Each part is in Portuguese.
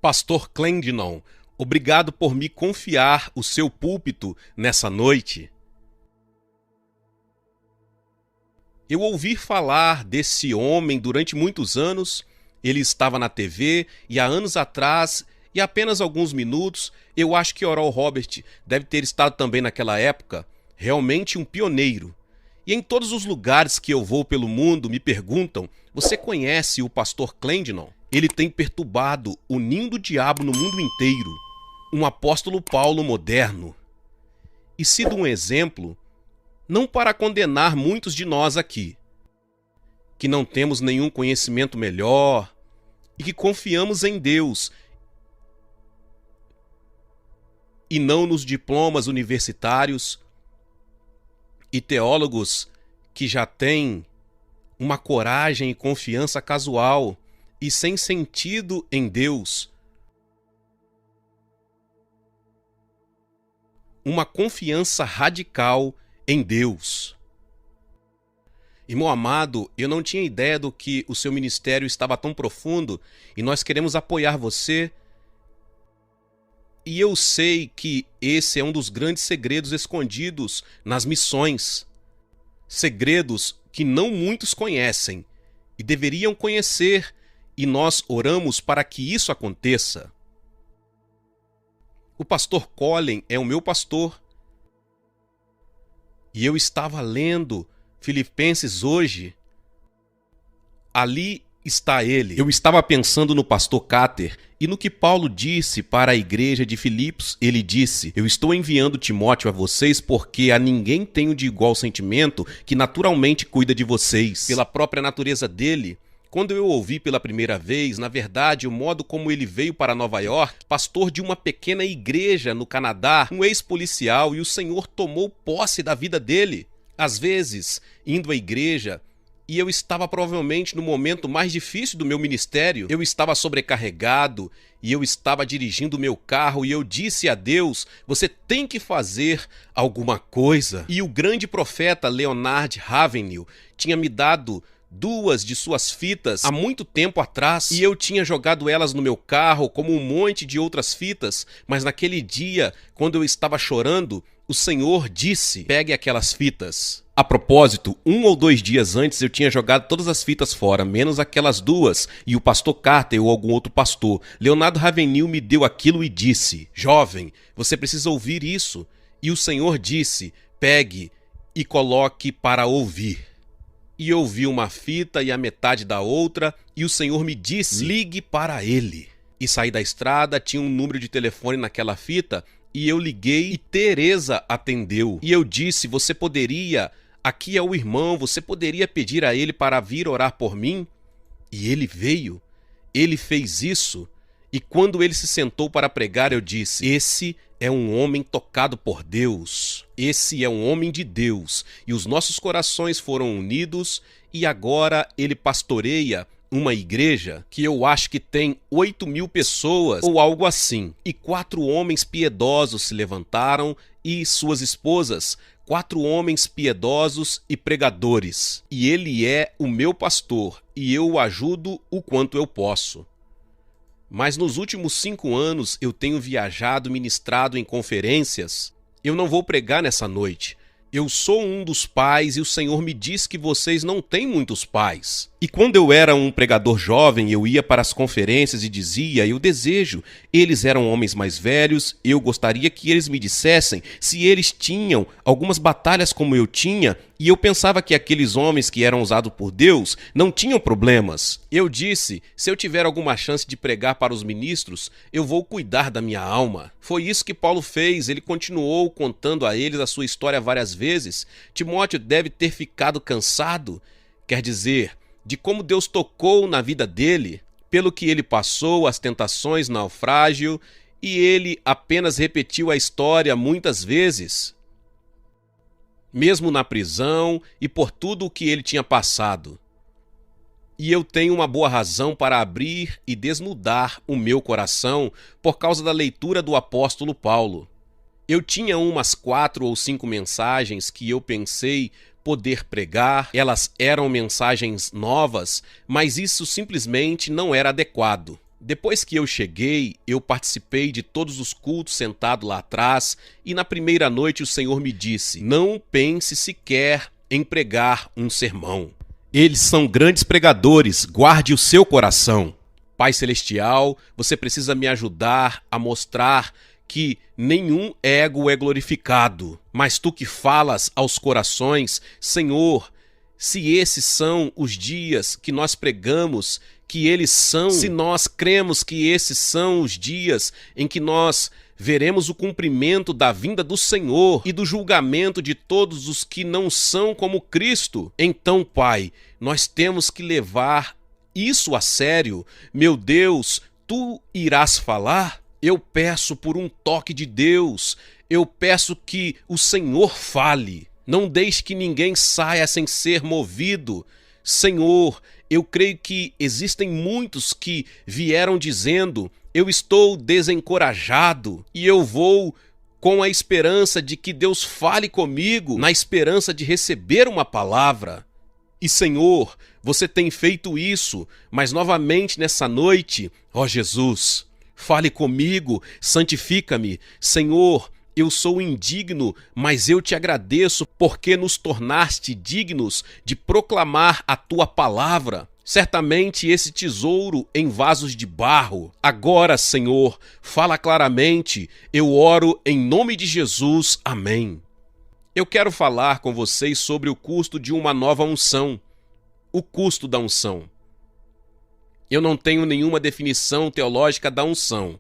Pastor Clendenon, obrigado por me confiar o seu púlpito nessa noite. Eu ouvi falar desse homem durante muitos anos. Ele estava na TV e há anos atrás, e apenas alguns minutos, eu acho que Oral Robert deve ter estado também naquela época, realmente um pioneiro. E em todos os lugares que eu vou pelo mundo me perguntam: você conhece o pastor Clendenon? Ele tem perturbado o ninho do diabo no mundo inteiro. Um apóstolo Paulo moderno. E sido um exemplo, não para condenar muitos de nós aqui, que não temos nenhum conhecimento melhor e que confiamos em Deus e não nos diplomas universitários e teólogos que já têm uma coragem e confiança casual e sem sentido em Deus. Uma confiança radical em Deus. Irmão amado, eu não tinha ideia do que o seu ministério estava tão profundo e nós queremos apoiar você. E eu sei que esse é um dos grandes segredos escondidos nas missões. Segredos que não muitos conhecem e deveriam conhecer, e nós oramos para que isso aconteça. O pastor Colin é o meu pastor. E eu estava lendo Filipenses hoje. Ali está ele. Eu estava pensando no pastor Cáter e no que Paulo disse para a igreja de Filipos. Ele disse: eu estou enviando Timóteo a vocês porque a ninguém tenho de igual sentimento que naturalmente cuida de vocês. Pela própria natureza dele. Quando eu ouvi pela primeira vez, na verdade, o modo como ele veio para Nova York, pastor de uma pequena igreja no Canadá, um ex-policial, e o Senhor tomou posse da vida dele. Às vezes, indo à igreja, e eu estava provavelmente no momento mais difícil do meu ministério, eu estava sobrecarregado, e eu estava dirigindo o meu carro, e eu disse a Deus: você tem que fazer alguma coisa. E o grande profeta Leonard Ravenhill tinha me dado 2 de suas fitas há muito tempo atrás, e eu tinha jogado elas no meu carro como um monte de outras fitas, mas naquele dia, quando eu estava chorando, o Senhor disse: pegue aquelas fitas. A propósito, 1 ou 2 dias antes eu tinha jogado todas as fitas fora, menos aquelas 2, e o pastor Carter ou algum outro pastor, Leonardo Ravenhill, me deu aquilo e disse: jovem, você precisa ouvir isso. E o Senhor disse: pegue e coloque para ouvir. E eu vi uma fita e a metade da outra, e o Senhor me disse: ligue para ele. E saí da estrada, tinha um número de telefone naquela fita, e eu liguei e Teresa atendeu. E eu disse: você poderia, aqui é o irmão, você poderia pedir a ele para vir orar por mim? E ele veio, ele fez isso. E quando ele se sentou para pregar, eu disse: esse é um homem tocado por Deus. Esse é um homem de Deus. E os nossos corações foram unidos e agora ele pastoreia uma igreja que eu acho que tem 8.000 pessoas ou algo assim. E 4 homens piedosos se levantaram e suas esposas. 4 homens piedosos e pregadores. E ele é o meu pastor e eu o ajudo o quanto eu posso. Mas nos últimos 5 anos eu tenho viajado, ministrado em conferências. Eu não vou pregar nessa noite. Eu sou um dos pais e o Senhor me diz que vocês não têm muitos pais. E quando eu era um pregador jovem, eu ia para as conferências e dizia: eu desejo. Eles eram homens mais velhos, eu gostaria que eles me dissessem se eles tinham algumas batalhas como eu tinha, e eu pensava que aqueles homens que eram usados por Deus não tinham problemas. Eu disse: se eu tiver alguma chance de pregar para os ministros, eu vou cuidar da minha alma. Foi isso que Paulo fez, ele continuou contando a eles a sua história várias vezes. Timóteo deve ter ficado cansado, quer dizer, de como Deus tocou na vida dele, pelo que ele passou, as tentações, naufrágio, e ele apenas repetiu a história muitas vezes, mesmo na prisão e por tudo o que ele tinha passado. E eu tenho uma boa razão para abrir e desnudar o meu coração por causa da leitura do apóstolo Paulo. Eu tinha umas 4 ou 5 mensagens que eu pensei poder pregar, elas eram mensagens novas, mas isso simplesmente não era adequado. Depois que eu cheguei, eu participei de todos os cultos sentado lá atrás e na primeira noite o Senhor me disse: não pense sequer em pregar um sermão. Eles são grandes pregadores, guarde o seu coração. Pai Celestial, você precisa me ajudar a mostrar que nenhum ego é glorificado, mas tu que falas aos corações, Senhor, se esses são os dias que nós pregamos, que eles são, se nós cremos que esses são os dias em que nós veremos o cumprimento da vinda do Senhor e do julgamento de todos os que não são como Cristo, então, Pai, nós temos que levar isso a sério. Meu Deus, tu irás falar? Eu peço por um toque de Deus, eu peço que o Senhor fale. Não deixe que ninguém saia sem ser movido. Senhor, eu creio que existem muitos que vieram dizendo: eu estou desencorajado e eu vou com a esperança de que Deus fale comigo, na esperança de receber uma palavra. E Senhor, você tem feito isso, mas novamente nessa noite, ó Jesus, fale comigo, santifica-me. Senhor, eu sou indigno, mas eu te agradeço porque nos tornaste dignos de proclamar a tua palavra. Certamente esse tesouro em vasos de barro. Agora, Senhor, fala claramente. Eu oro em nome de Jesus. Amém. Eu quero falar com vocês sobre o custo de uma nova unção. O custo da unção. Eu não tenho nenhuma definição teológica da unção.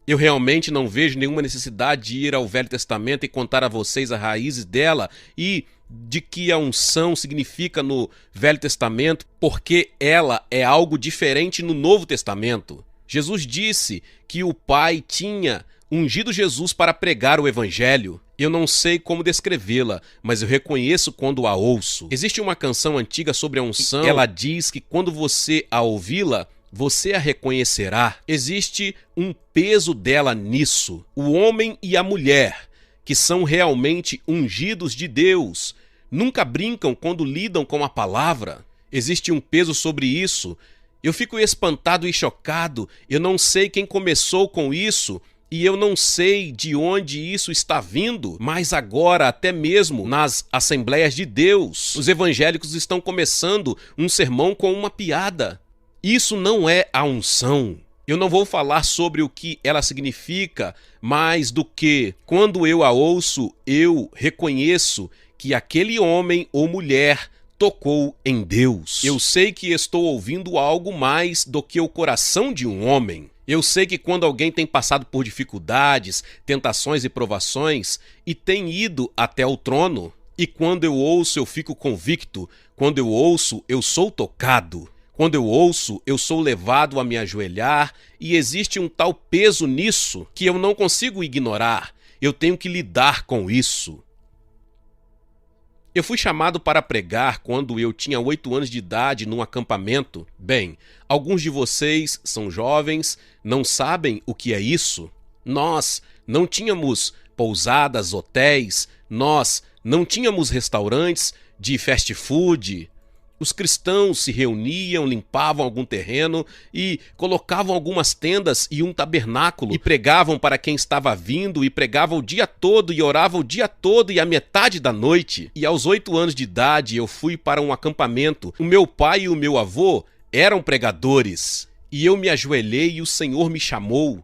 Eu realmente não vejo nenhuma necessidade de ir ao Velho Testamento e contar a vocês as raízes dela e de que a unção significa no Velho Testamento, porque ela é algo diferente no Novo Testamento. Jesus disse que o Pai tinha ungido Jesus para pregar o Evangelho. Eu não sei como descrevê-la, mas eu reconheço quando a ouço. Existe uma canção antiga sobre a unção. Ela diz que quando você a ouvi-la, você a reconhecerá. Existe um peso dela nisso. O homem e a mulher, que são realmente ungidos de Deus, nunca brincam quando lidam com a palavra. Existe um peso sobre isso. Eu fico espantado e chocado. Eu não sei quem começou com isso e eu não sei de onde isso está vindo, mas agora, até mesmo nas Assembleias de Deus, os evangélicos estão começando um sermão com uma piada. Isso não é a unção. Eu não vou falar sobre o que ela significa, mais do que, quando eu a ouço, eu reconheço que aquele homem ou mulher tocou em Deus. Eu sei que estou ouvindo algo mais do que o coração de um homem. Eu sei que quando alguém tem passado por dificuldades, tentações e provações e tem ido até o trono, e quando eu ouço eu fico convicto, quando eu ouço eu sou tocado. Quando eu ouço, eu sou levado a me ajoelhar e existe um tal peso nisso que eu não consigo ignorar. Eu tenho que lidar com isso. Eu fui chamado para pregar quando eu tinha 8 anos de idade num acampamento. Bem, alguns de vocês são jovens, não sabem o que é isso. Nós não tínhamos pousadas, hotéis, nós não tínhamos restaurantes de fast food. Os cristãos se reuniam, limpavam algum terreno e colocavam algumas tendas e um tabernáculo e pregavam para quem estava vindo e pregavam o dia todo e oravam o dia todo e a metade da noite. E aos 8 anos de idade eu fui para um acampamento. O meu pai e o meu avô eram pregadores e eu me ajoelhei e o Senhor me chamou.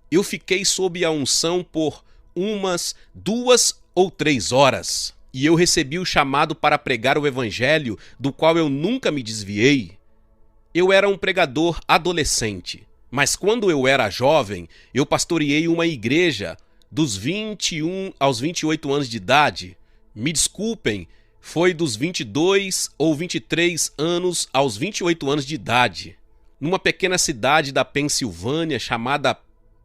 Eu fiquei sob a unção por umas 2 ou 3 horas. E eu recebi o chamado para pregar o Evangelho, do qual eu nunca me desviei. Eu era um pregador adolescente, mas quando eu era jovem, eu pastoreei uma igreja dos 21 aos 28 anos de idade. Me desculpem, foi dos 22 ou 23 anos aos 28 anos de idade, numa pequena cidade da Pensilvânia chamada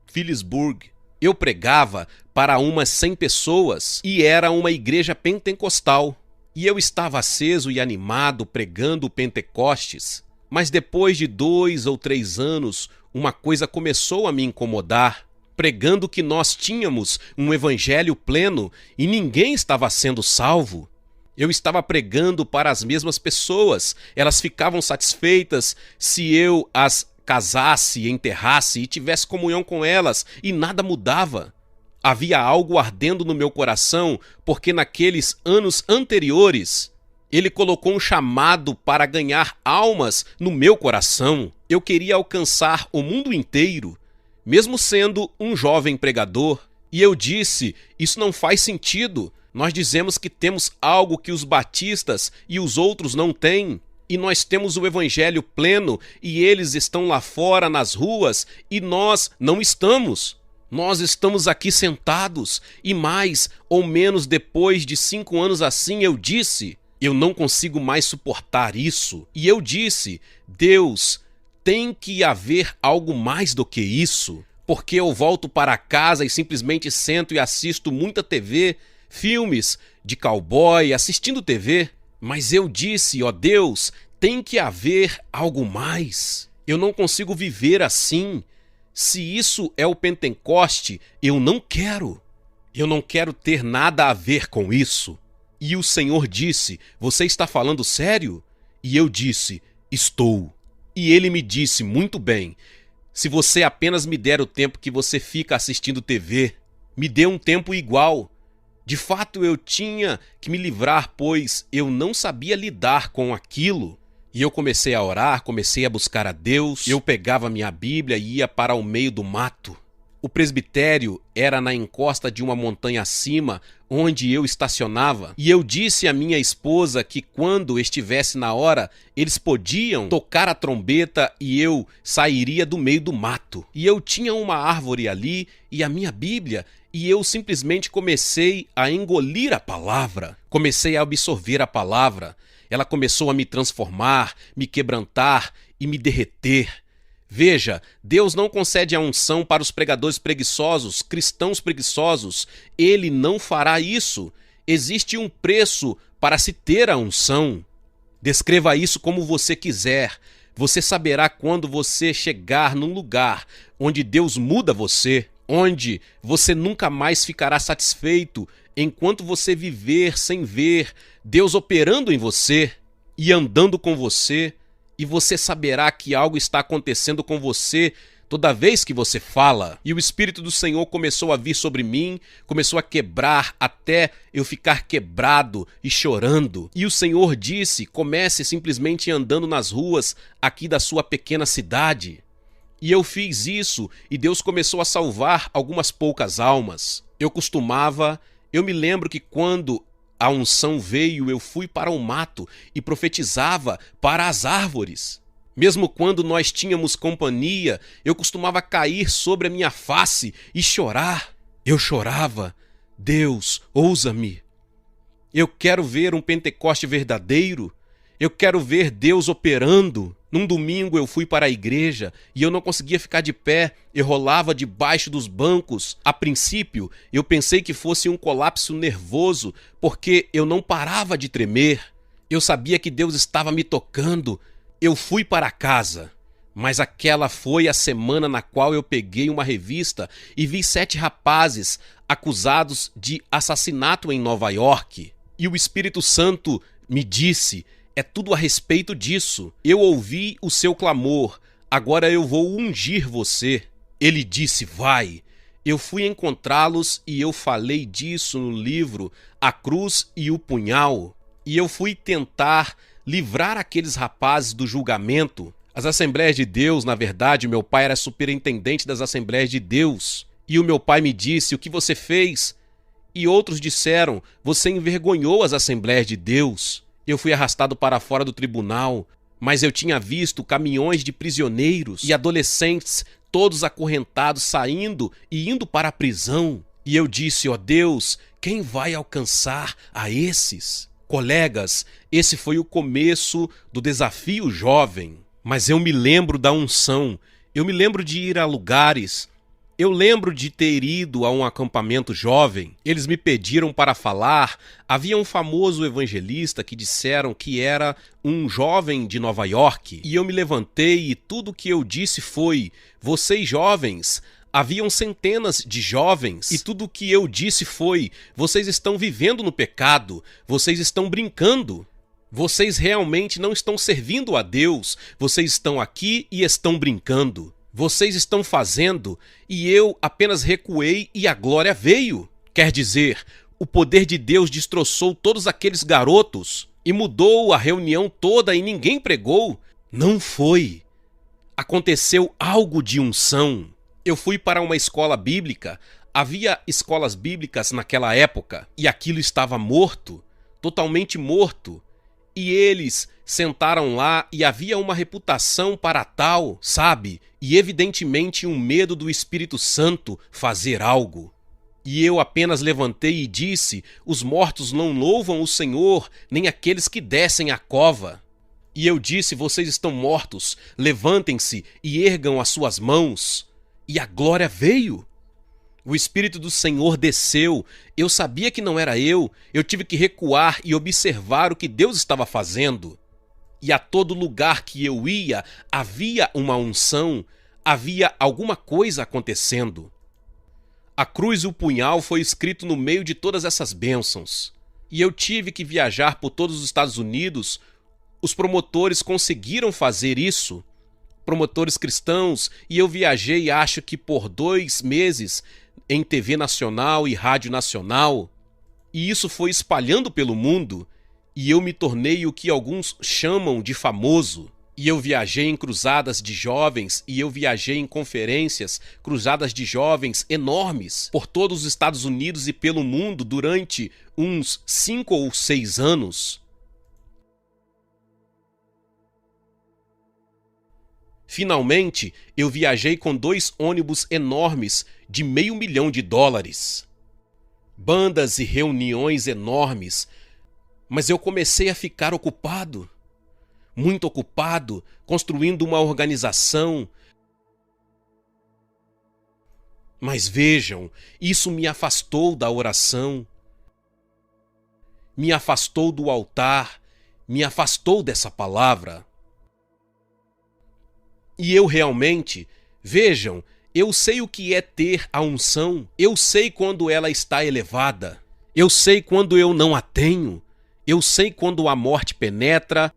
Phillipsburg. Eu pregava para umas 100 pessoas e era uma igreja pentecostal. E eu estava aceso e animado pregando o Pentecostes. Mas depois de 2 ou 3 anos, uma coisa começou a me incomodar. Pregando que nós tínhamos um evangelho pleno e ninguém estava sendo salvo. Eu estava pregando para as mesmas pessoas. Elas ficavam satisfeitas se eu as casasse, enterrasse e tivesse comunhão com elas e nada mudava. Havia algo ardendo no meu coração, porque naqueles anos anteriores ele colocou um chamado para ganhar almas no meu coração. Eu queria alcançar o mundo inteiro, mesmo sendo um jovem pregador. E eu disse, isso não faz sentido. Nós dizemos que temos algo que os batistas e os outros não têm. E nós temos o evangelho pleno e eles estão lá fora nas ruas e nós não estamos. Nós estamos aqui sentados e mais ou menos depois de 5 anos assim eu disse, eu não consigo mais suportar isso. E eu disse, Deus, tem que haver algo mais do que isso. Porque eu volto para casa e simplesmente sento e assisto muita TV, filmes de cowboy, assistindo TV. Mas eu disse, ó Deus, tem que haver algo mais. Eu não consigo viver assim. Se isso é o Pentecoste, eu não quero. Eu não quero ter nada a ver com isso. E o Senhor disse, você está falando sério? E eu disse, estou. E ele me disse, muito bem, se você apenas me der o tempo que você fica assistindo TV, me dê um tempo igual. De fato, eu tinha que me livrar, pois eu não sabia lidar com aquilo. E eu comecei a orar, comecei a buscar a Deus. Eu pegava minha Bíblia e ia para o meio do mato. O presbitério era na encosta de uma montanha acima, onde eu estacionava. E eu disse à minha esposa que quando estivesse na hora, eles podiam tocar a trombeta e eu sairia do meio do mato. E eu tinha uma árvore ali e a minha Bíblia, e eu simplesmente comecei a engolir a palavra. Comecei a absorver a palavra. Ela começou a me transformar, me quebrantar e me derreter. Veja, Deus não concede a unção para os pregadores preguiçosos, cristãos preguiçosos. Ele não fará isso. Existe um preço para se ter a unção. Descreva isso como você quiser. Você saberá quando você chegar num lugar onde Deus muda você, onde você nunca mais ficará satisfeito enquanto você viver sem ver Deus operando em você e andando com você, e você saberá que algo está acontecendo com você toda vez que você fala. E o Espírito do Senhor começou a vir sobre mim, começou a quebrar até eu ficar quebrado e chorando. E o Senhor disse, comece simplesmente andando nas ruas aqui da sua pequena cidade. E eu fiz isso e Deus começou a salvar algumas poucas almas. Eu me lembro que quando a unção veio, eu fui para o mato e profetizava para as árvores. Mesmo quando nós tínhamos companhia, eu costumava cair sobre a minha face e chorar. Eu chorava, Deus, ousa-me. Eu quero ver um Pentecoste verdadeiro. Eu quero ver Deus operando. Num domingo eu fui para a igreja e eu não conseguia ficar de pé, eu rolava debaixo dos bancos. A princípio, eu pensei que fosse um colapso nervoso, porque eu não parava de tremer. Eu sabia que Deus estava me tocando. Eu fui para casa, mas aquela foi a semana na qual eu peguei uma revista e vi 7 rapazes acusados de assassinato em Nova York. E o Espírito Santo me disse, é tudo a respeito disso. Eu ouvi o seu clamor, agora eu vou ungir você. Ele disse, vai. Eu fui encontrá-los e eu falei disso no livro A Cruz e o Punhal. E eu fui tentar livrar aqueles rapazes do julgamento. As Assembleias de Deus, na verdade, meu pai era superintendente das Assembleias de Deus. E o meu pai me disse, o que você fez? E outros disseram, você envergonhou as Assembleias de Deus. Eu fui arrastado para fora do tribunal, mas eu tinha visto caminhões de prisioneiros e adolescentes, todos acorrentados, saindo e indo para a prisão. E eu disse, ó Deus, quem vai alcançar a esses? Colegas, esse foi o começo do desafio jovem. Mas eu me lembro da unção, eu me lembro de ir a lugares. Eu lembro de ter ido a um acampamento jovem, eles me pediram para falar, havia um famoso evangelista que disseram que era um jovem de Nova York, e eu me levantei e tudo que eu disse foi, vocês jovens, haviam centenas de jovens, e tudo que eu disse foi, vocês estão vivendo no pecado, vocês estão brincando. Vocês realmente não estão servindo a Deus, vocês estão aqui e estão brincando. Vocês estão fazendo e eu apenas recuei e a glória veio. Quer dizer, o poder de Deus destroçou todos aqueles garotos e mudou a reunião toda e ninguém pregou? Não foi. Aconteceu algo de unção. Eu fui para uma escola bíblica, havia escolas bíblicas naquela época e aquilo estava morto, totalmente morto. E eles sentaram lá e havia uma reputação para tal, sabe? E evidentemente um medo do Espírito Santo fazer algo. E eu apenas levantei e disse: os mortos não louvam o Senhor, nem aqueles que descem a cova. E eu disse: vocês estão mortos, levantem-se e ergam as suas mãos. E a glória veio. O Espírito do Senhor desceu, eu sabia que não era eu tive que recuar e observar o que Deus estava fazendo. E a todo lugar que eu ia, havia uma unção, havia alguma coisa acontecendo. A cruz e o punhal foi escrito no meio de todas essas bênçãos. E eu tive que viajar por todos os Estados Unidos. Os promotores conseguiram fazer isso, promotores cristãos, e eu viajei acho que por 2 meses em TV nacional e rádio nacional, e isso foi espalhando pelo mundo, e eu me tornei o que alguns chamam de famoso. E eu viajei em cruzadas de jovens, e eu viajei em conferências, cruzadas de jovens enormes, por todos os Estados Unidos e pelo mundo durante uns 5 ou 6 anos. Finalmente, eu viajei com 2 ônibus enormes de $500 mil. Bandas e reuniões enormes. Mas eu comecei a ficar ocupado. Muito ocupado, construindo uma organização. Mas vejam, isso me afastou da oração. Me afastou do altar. Me afastou dessa palavra. E eu realmente, vejam, eu sei o que é ter a unção, eu sei quando ela está elevada, eu sei quando eu não a tenho, eu sei quando a morte penetra.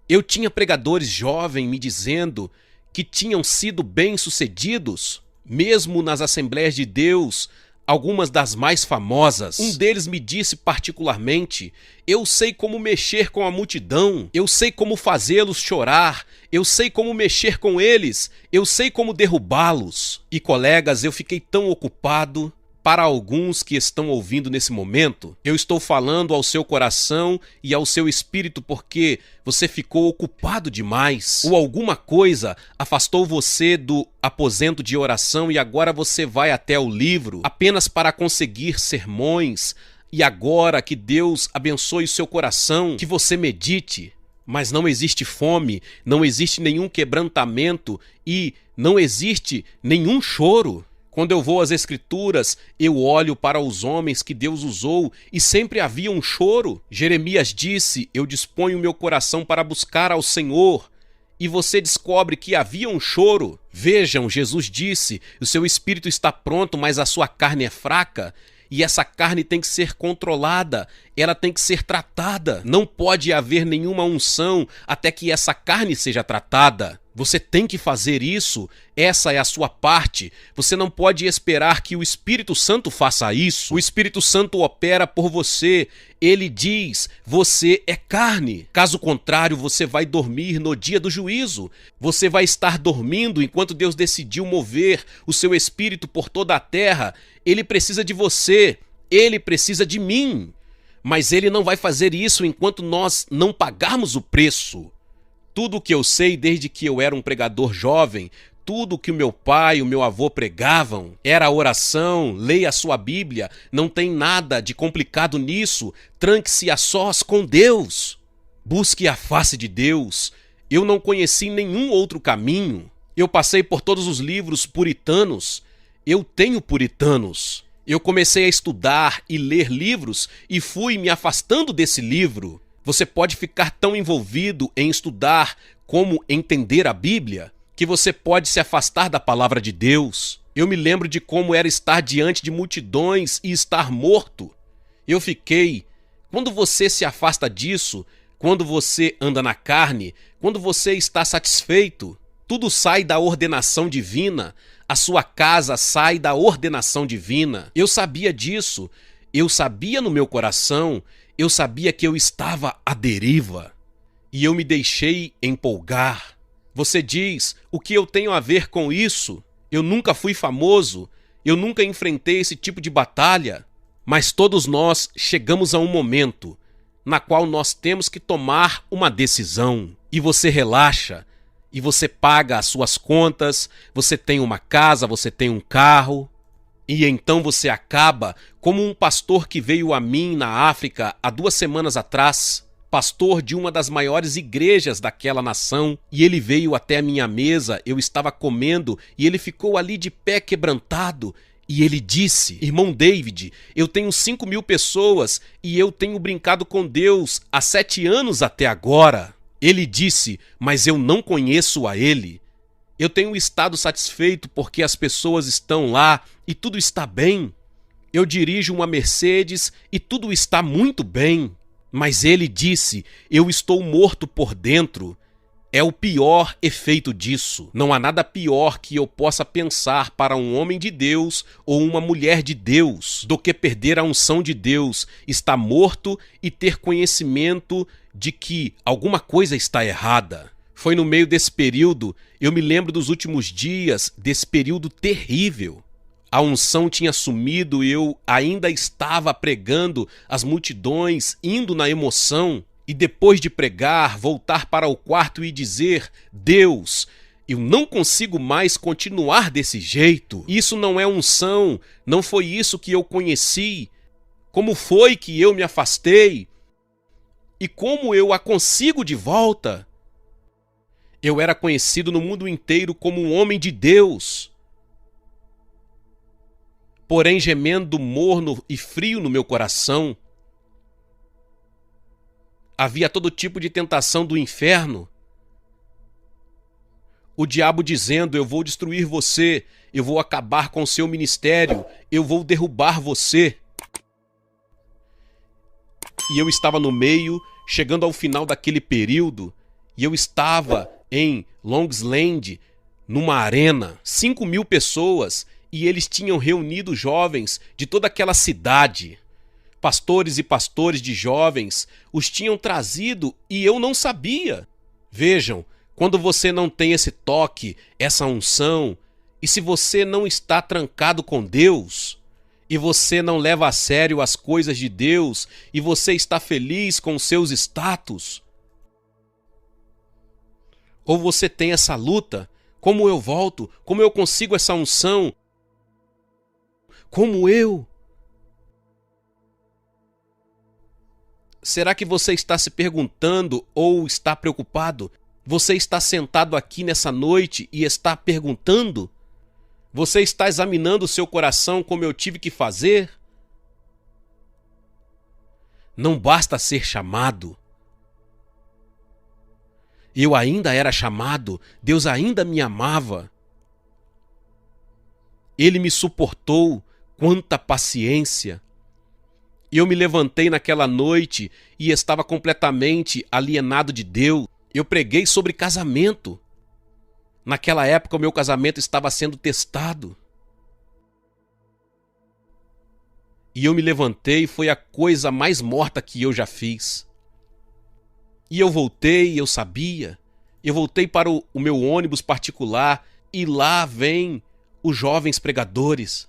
Eu tinha pregadores jovens me dizendo que tinham sido bem-sucedidos, mesmo nas Assembleias de Deus, algumas das mais famosas. Um deles me disse particularmente: eu sei como mexer com a multidão, eu sei como fazê-los chorar, eu sei como mexer com eles, eu sei como derrubá-los. E colegas, eu fiquei tão ocupado. Para alguns que estão ouvindo nesse momento, eu estou falando ao seu coração e ao seu espírito porque você ficou ocupado demais, ou alguma coisa afastou você do aposento de oração e agora você vai até o livro apenas para conseguir sermões. E agora que Deus abençoe o seu coração, que você medite. Mas não existe fome, não existe nenhum quebrantamento e não existe nenhum choro. Quando eu vou às Escrituras, eu olho para os homens que Deus usou e sempre havia um choro. Jeremias disse: eu disponho meu coração para buscar ao Senhor. E você descobre que havia um choro. Vejam, Jesus disse: o seu espírito está pronto, mas a sua carne é fraca. E essa carne tem que ser controlada, ela tem que ser tratada. Não pode haver nenhuma unção até que essa carne seja tratada. Você tem que fazer isso, essa é a sua parte. Você não pode esperar que o Espírito Santo faça isso. O Espírito Santo opera por você. Ele diz: você é carne. Caso contrário, você vai dormir no dia do juízo. Você vai estar dormindo enquanto Deus decidiu mover o seu Espírito por toda a terra. Ele precisa de você, ele precisa de mim. Mas ele não vai fazer isso enquanto nós não pagarmos o preço. Tudo o que eu sei desde que eu era um pregador jovem, tudo que o meu pai e o meu avô pregavam, era a oração, leia a sua Bíblia, não tem nada de complicado nisso, tranque-se a sós com Deus. Busque a face de Deus. Eu não conheci nenhum outro caminho. Eu passei por todos os livros puritanos. Eu tenho puritanos. Eu comecei a estudar e ler livros e fui me afastando desse livro. Você pode ficar tão envolvido em estudar como entender a Bíblia que você pode se afastar da palavra de Deus. Eu me lembro de como era estar diante de multidões e estar morto. Eu fiquei. Quando você se afasta disso, Quando você anda na carne, quando você está satisfeito, tudo sai da ordenação divina, a sua casa sai da ordenação divina. Eu sabia disso, eu sabia no meu coração, eu sabia que eu estava à deriva. E eu me deixei empolgar. Você diz, o que eu tenho a ver com isso? Eu nunca fui famoso, eu nunca enfrentei esse tipo de batalha. Mas todos nós chegamos a um momento na qual nós temos que tomar uma decisão. E você relaxa, e você paga as suas contas, você tem uma casa, você tem um carro. E então você acaba como um pastor que veio a mim na África há 2 semanas atrás, pastor de uma das maiores igrejas daquela nação, e ele veio até a minha mesa, eu estava comendo, e ele ficou ali de pé quebrantado, e ele disse, irmão David, eu tenho 5.000 pessoas, e eu tenho brincado com Deus há 7 anos até agora. Ele disse, mas eu não conheço a ele. Eu tenho estado satisfeito porque as pessoas estão lá e tudo está bem. Eu dirijo uma Mercedes e tudo está muito bem. Mas ele disse, eu estou morto por dentro. É o pior efeito disso. Não há nada pior que eu possa pensar para um homem de Deus ou uma mulher de Deus do que perder a unção de Deus, estar morto e ter conhecimento de que alguma coisa está errada. Foi no meio desse período, eu me lembro dos últimos dias, desse período terrível. A unção tinha sumido e eu ainda estava pregando as multidões, indo na emoção. E depois de pregar, voltar para o quarto e dizer, Deus, eu não consigo mais continuar desse jeito. Isso não é unção, não foi isso que eu conheci. Como foi que eu me afastei? E como eu a consigo de volta? Eu era conhecido no mundo inteiro como um homem de Deus. Porém, gemendo morno e frio no meu coração, havia todo tipo de tentação do inferno. O diabo dizendo, eu vou destruir você, eu vou acabar com o seu ministério, eu vou derrubar você. E eu estava no meio, chegando ao final daquele período, e eu estava em Longsland, numa arena, 5.000 pessoas, e eles tinham reunido jovens de toda aquela cidade. Pastores e pastores de jovens os tinham trazido e eu não sabia. Vejam, quando você não tem esse toque, essa unção, e se você não está trancado com Deus, e você não leva a sério as coisas de Deus, e você está feliz com os seus status, ou você tem essa luta, como eu volto, como eu consigo essa unção, como eu... Será que você está se perguntando ou está preocupado? Você está sentado aqui nessa noite e está perguntando? Você está examinando o seu coração como eu tive que fazer? Não basta ser chamado. Eu ainda era chamado, Deus ainda me amava. Ele me suportou, quanta paciência. Eu me levantei naquela noite e estava completamente alienado de Deus. Eu preguei sobre casamento. Naquela época o meu casamento estava sendo testado. E eu me levantei e foi a coisa mais morta que eu já fiz. E eu voltei, eu sabia. Eu voltei para o meu ônibus particular e lá vêm os jovens pregadores.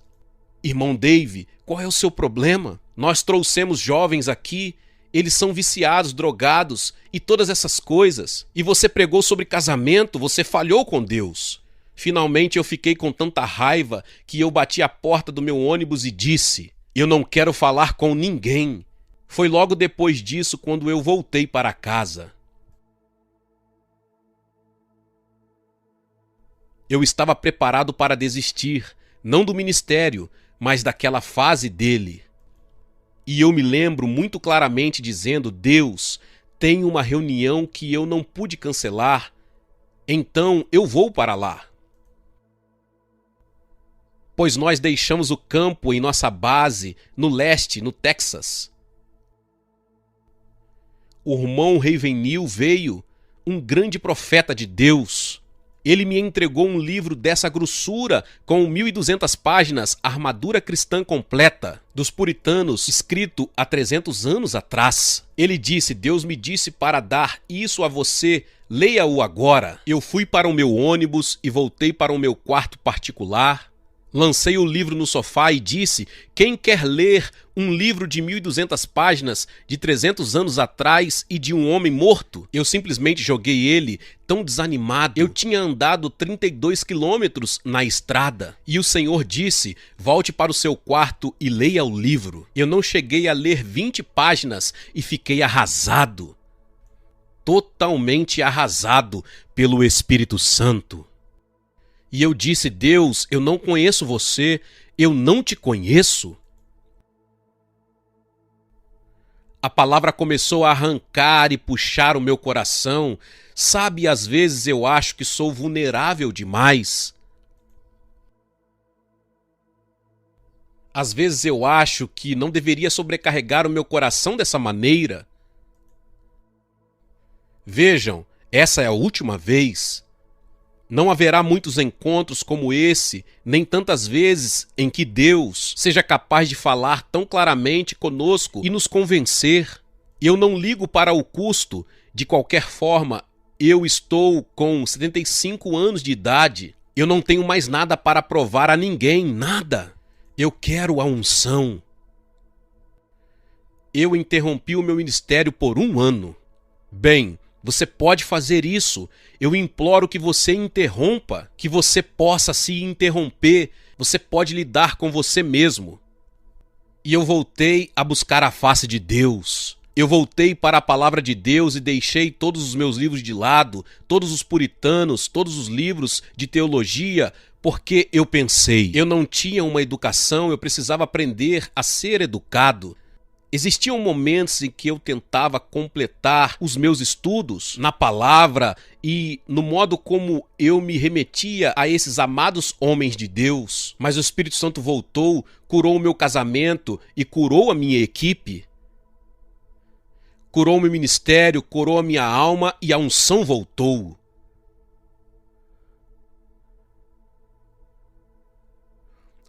Irmão Dave, qual é o seu problema? Nós trouxemos jovens aqui, eles são viciados, drogados e todas essas coisas. E você pregou sobre casamento, você falhou com Deus. Finalmente eu fiquei com tanta raiva que eu bati a porta do meu ônibus e disse, eu não quero falar com ninguém. Foi logo depois disso quando eu voltei para casa. Eu estava preparado para desistir, não do ministério, mas daquela fase dele. E eu me lembro muito claramente dizendo, Deus, tem uma reunião que eu não pude cancelar, então eu vou para lá. Pois nós deixamos o campo em nossa base, no leste, no Texas. o irmão Ravenhill veio, um grande profeta de Deus. Ele me entregou um livro dessa grossura, com 1.200 páginas, Armadura Cristã Completa, dos puritanos, escrito há 300 anos atrás. Ele disse: Deus me disse para dar isso a você, leia-o agora. Eu fui para o meu ônibus e voltei para o meu quarto particular. Lancei o livro no sofá e disse: quem quer ler um livro de 1.200 páginas, de 300 anos atrás e de um homem morto? Eu simplesmente joguei ele, tão desanimado. Eu tinha andado 32 quilômetros na estrada. E o Senhor disse: volte para o seu quarto e leia o livro. Eu não cheguei a ler 20 páginas e fiquei arrasado. Totalmente arrasado pelo Espírito Santo. E eu disse: Deus, eu não conheço você, eu não te conheço. A palavra começou a arrancar e puxar o meu coração. Sabe, às vezes eu acho que sou vulnerável demais. Às vezes eu acho que não deveria sobrecarregar o meu coração dessa maneira. Vejam, essa é a última vez. Não haverá muitos encontros como esse, nem tantas vezes em que Deus seja capaz de falar tão claramente conosco e nos convencer. Eu não ligo para o custo. De qualquer forma, eu estou com 75 anos de idade. Eu não tenho mais nada para provar a ninguém, nada. Eu quero a unção. Eu interrompi o meu ministério por 1 ano. Bem, você pode fazer isso. Eu imploro que você interrompa, que você possa se interromper. Você pode lidar com você mesmo. E eu voltei a buscar a face de Deus. Eu voltei para a palavra de Deus e deixei todos os meus livros de lado, todos os puritanos, todos os livros de teologia, porque eu pensei, eu não tinha uma educação, eu precisava aprender a ser educado. Existiam momentos em que eu tentava completar os meus estudos na palavra e no modo como eu me remetia a esses amados homens de Deus. Mas o Espírito Santo voltou, curou o meu casamento e curou a minha equipe. Curou o meu ministério, curou a minha alma e a unção voltou.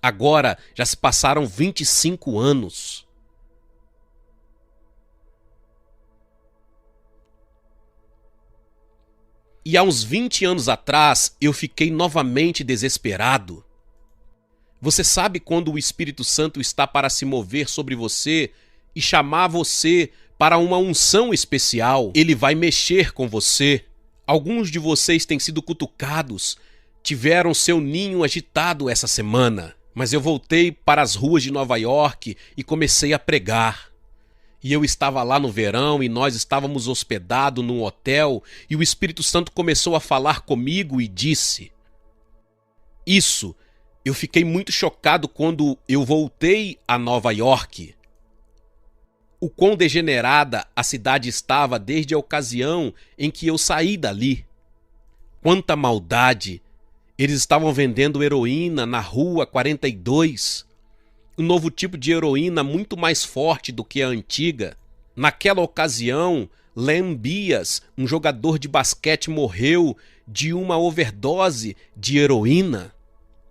Agora já se passaram 25 anos. E há uns 20 anos atrás, eu fiquei novamente desesperado. Você sabe quando o Espírito Santo está para se mover sobre você e chamar você para uma unção especial? Ele vai mexer com você. Alguns de vocês têm sido cutucados, tiveram seu ninho agitado essa semana. Mas eu voltei para as ruas de Nova York e comecei a pregar. E eu estava lá no verão e nós estávamos hospedados num hotel e o Espírito Santo começou a falar comigo e disse: isso, eu fiquei muito chocado quando eu voltei a Nova York. O quão degenerada a cidade estava desde a ocasião em que eu saí dali. Quanta maldade! Eles estavam vendendo heroína na Rua 42. Um novo tipo de heroína muito mais forte do que a antiga. Naquela ocasião, Len Bias, um jogador de basquete, morreu de uma overdose de heroína.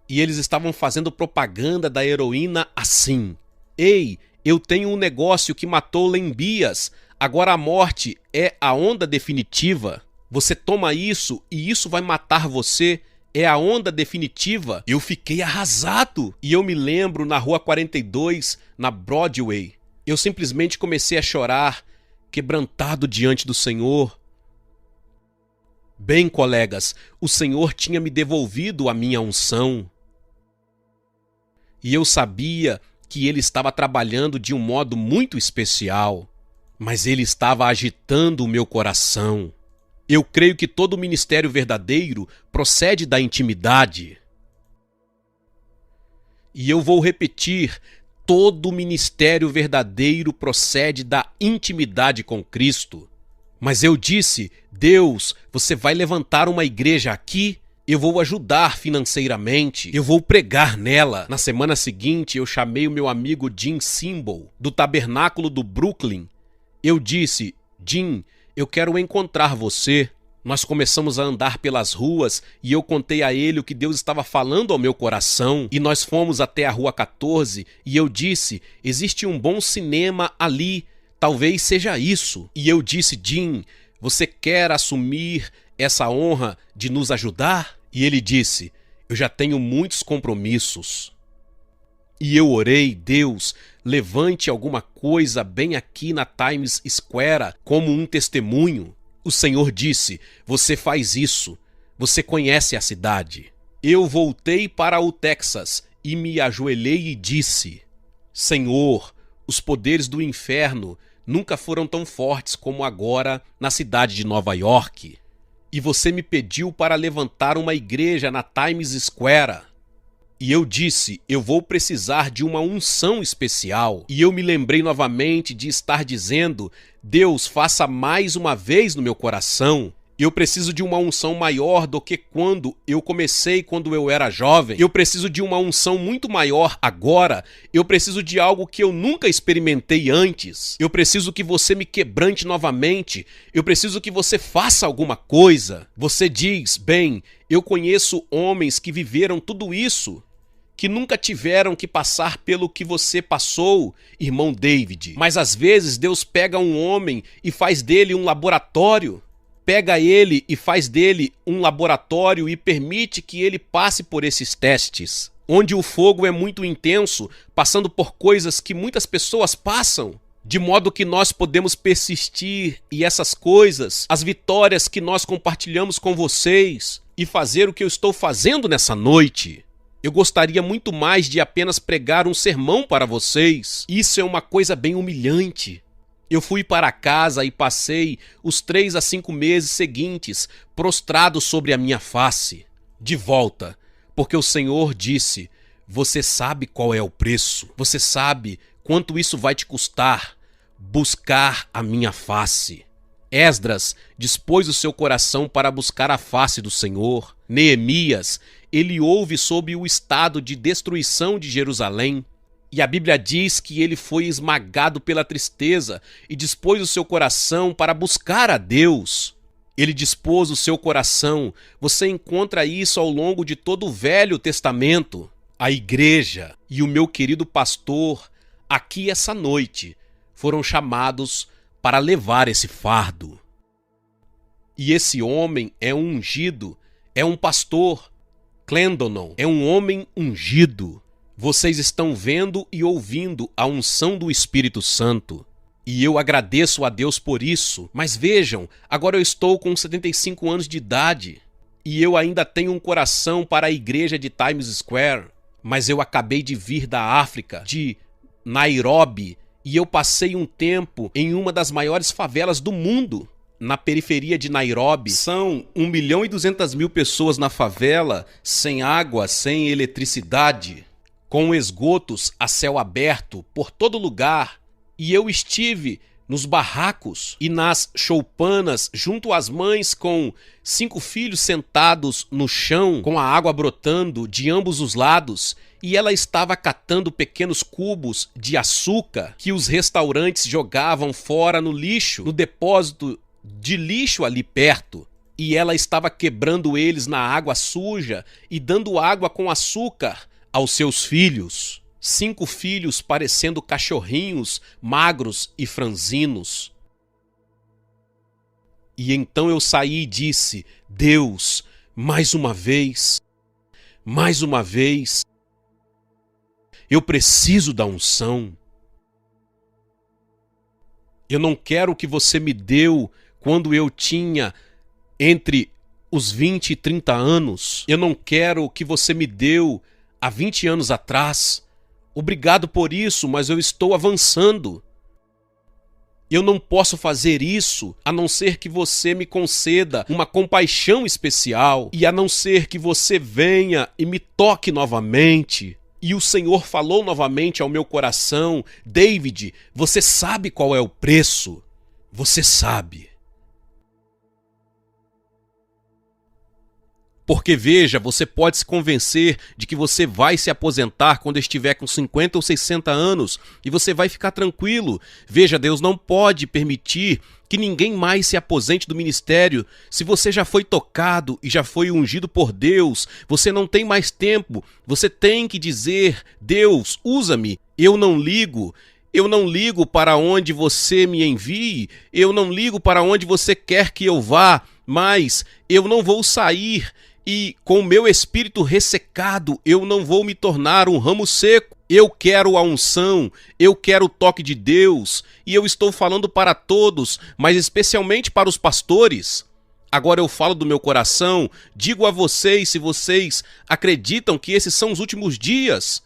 E eles estavam fazendo propaganda da heroína assim: ei, eu tenho um negócio que matou Len Bias, agora a morte é a onda definitiva. Você toma isso e isso vai matar você. É a onda definitiva. Eu fiquei arrasado. E eu me lembro na Rua 42, na Broadway. Eu simplesmente comecei a chorar, quebrantado diante do Senhor. Bem, colegas, o Senhor tinha me devolvido a minha unção. E eu sabia que Ele estava trabalhando de um modo muito especial. Mas Ele estava agitando o meu coração. Eu creio que todo ministério verdadeiro procede da intimidade. E eu vou repetir, todo ministério verdadeiro procede da intimidade com Cristo. Mas eu disse: Deus, você vai levantar uma igreja aqui? Eu vou ajudar financeiramente, eu vou pregar nela. Na semana seguinte, eu chamei o meu amigo Jim Simbal, do Tabernáculo do Brooklyn. Eu disse: Jim, eu quero encontrar você. Nós começamos a andar pelas ruas e eu contei a ele o que Deus estava falando ao meu coração. E nós fomos até a Rua 14 e eu disse, existe um bom cinema ali, talvez seja isso. E eu disse, Jim, você quer assumir essa honra de nos ajudar? E ele disse, eu já tenho muitos compromissos. E eu orei, Deus, levante alguma coisa bem aqui na Times Square como um testemunho. O Senhor disse, você faz isso, você conhece a cidade. Eu voltei para o Texas e me ajoelhei e disse, Senhor, os poderes do inferno nunca foram tão fortes como agora na cidade de Nova York. E você me pediu para levantar uma igreja na Times Square. E eu disse, eu vou precisar de uma unção especial. E eu me lembrei novamente de estar dizendo, Deus, faça mais uma vez no meu coração. Eu preciso de uma unção maior do que quando eu comecei, quando eu era jovem. Eu preciso de uma unção muito maior agora. Eu preciso de algo que eu nunca experimentei antes. Eu preciso que você me quebrante novamente. Eu preciso que você faça alguma coisa. Você diz, bem, eu conheço homens que viveram tudo isso, que nunca tiveram que passar pelo que você passou, irmão David. Mas às vezes Deus pega um homem e faz dele um laboratório. Pega ele e faz dele um laboratório e permite que ele passe por esses testes, onde o fogo é muito intenso, passando por coisas que muitas pessoas passam, de modo que nós podemos persistir e essas coisas, as vitórias que nós compartilhamos com vocês e fazer o que eu estou fazendo nessa noite. Eu gostaria muito mais de apenas pregar um sermão para vocês. Isso é uma coisa bem humilhante. Eu fui para casa e passei os 3 a 5 meses seguintes prostrado sobre a minha face, de volta, porque o Senhor disse, você sabe qual é o preço, você sabe quanto isso vai te custar, buscar a minha face. Esdras dispôs o seu coração para buscar a face do Senhor. Neemias, ele ouve sobre o estado de destruição de Jerusalém. E a Bíblia diz que ele foi esmagado pela tristeza e dispôs o seu coração para buscar a Deus. Ele dispôs o seu coração. Você encontra isso ao longo de todo o Velho Testamento. A igreja e o meu querido pastor, aqui essa noite, foram chamados para levar esse fardo. E esse homem é um ungido, é um pastor. Clendonon é um homem ungido. Vocês estão vendo e ouvindo a unção do Espírito Santo. E eu agradeço a Deus por isso. Mas vejam, agora eu estou com 75 anos de idade. E eu ainda tenho um coração para a igreja de Times Square. Mas eu acabei de vir da África, de Nairobi. E eu passei um tempo em uma das maiores favelas do mundo. Na periferia de Nairobi, são 1.200.000 pessoas na favela, sem água, sem eletricidade, com esgotos a céu aberto por todo lugar. E eu estive nos barracos e nas choupanas junto às mães com 5 filhos sentados no chão, com a água brotando de ambos os lados, e ela estava catando pequenos cubos de açúcar que os restaurantes jogavam fora no lixo, no depósito de lixo ali perto, e ela estava quebrando eles na água suja e dando água com açúcar aos seus filhos. 5 filhos parecendo cachorrinhos magros e franzinos. E então eu saí e disse, Deus, mais uma vez, eu preciso da unção. Eu não quero o que você me deu quando eu tinha entre os 20 e 30 anos. Eu não quero o que você me deu há 20 anos atrás. Obrigado por isso, mas eu estou avançando. Eu não posso fazer isso a não ser que você me conceda uma compaixão especial e a não ser que você venha e me toque novamente. E o Senhor falou novamente ao meu coração, David, você sabe qual é o preço? Você sabe. Porque veja, você pode se convencer de que você vai se aposentar quando estiver com 50 ou 60 anos e você vai ficar tranquilo. Veja, Deus não pode permitir que ninguém mais se aposente do ministério. Se você já foi tocado e já foi ungido por Deus, você não tem mais tempo. Você tem que dizer: Deus, usa-me. Eu não ligo. Eu não ligo para onde você me envie. Eu não ligo para onde você quer que eu vá. Mas eu não vou sair. E com o meu espírito ressecado, eu não vou me tornar um ramo seco. Eu quero a unção, eu quero o toque de Deus. E eu estou falando para todos, mas especialmente para os pastores. Agora eu falo do meu coração, digo a vocês se vocês acreditam que esses são os últimos dias.